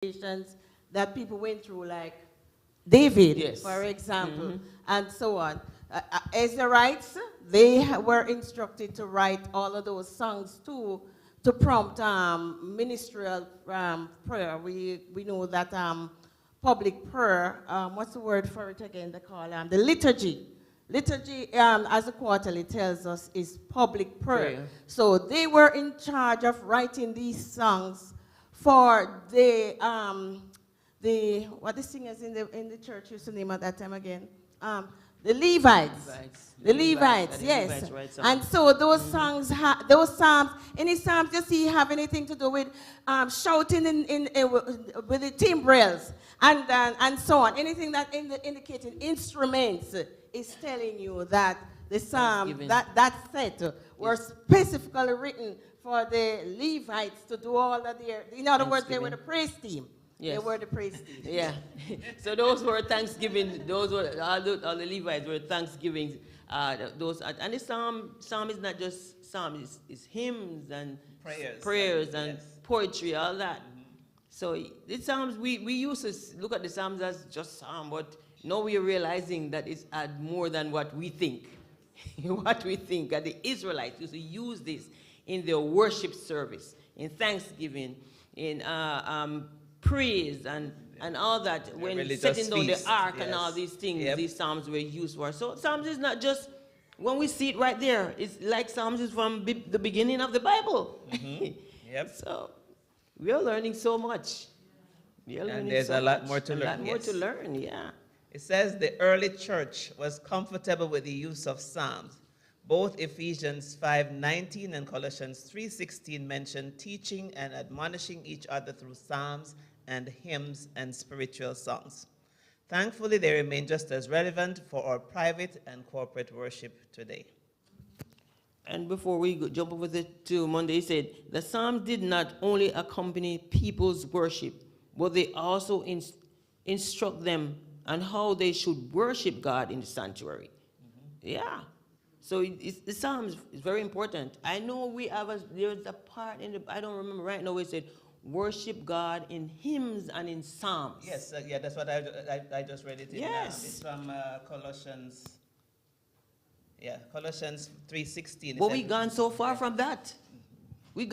situations that people went through, like David, Yes. for example, and so on. Ezraites, they were instructed to write all of those songs too, to prompt ministerial prayer. We know that public prayer, what's the word for it again? They call the liturgy. Liturgy, as the quarterly tells us, is public prayer. So they were in charge of writing these songs for the what the singers in the church used to name at that time again? The Levites. The Levites, yes. And so those songs, those psalms, any psalms you see have anything to do with shouting with the timbrels and so on. Anything that indicating instruments is telling you that the psalm, that set were specifically written for the Levites to do all of their, in other words, they were the praise team. Yes. They were the praise team. Yeah. So those were Thanksgiving, those were, all the Levites were Thanksgivings. Those, and the psalm is not just psalms, it's hymns and prayers and poetry, all that. So the psalms, we used to look at the psalms as just psalm, but now we are realizing that it's more than what we think. What we think, that the Israelites used to use this in their worship service, in Thanksgiving, in praise and all that, when setting down the ark and all these things, these psalms were used for. So psalms is not just, when we see it right there, it's like psalms is from the beginning of the Bible. So we are learning so much. And there's a lot more to learn. A lot more to learn, yeah. It says the early church was comfortable with the use of psalms. Both Ephesians 5:19 and Colossians 3:16 mention teaching and admonishing each other through psalms and hymns and spiritual songs. Thankfully, they remain just as relevant for our private and corporate worship today. And before we jump over to Monday, he said, the psalms did not only accompany people's worship, but they also instruct them on how they should worship God in the sanctuary. Yeah. So the Psalms is very important. I know there's a part in I don't remember right now where it said, worship God in hymns and in psalms. Yes, yeah, that's what I just read it in. Yes. It's from Colossians. Yeah, Colossians 3:16. But we've gone so far from that.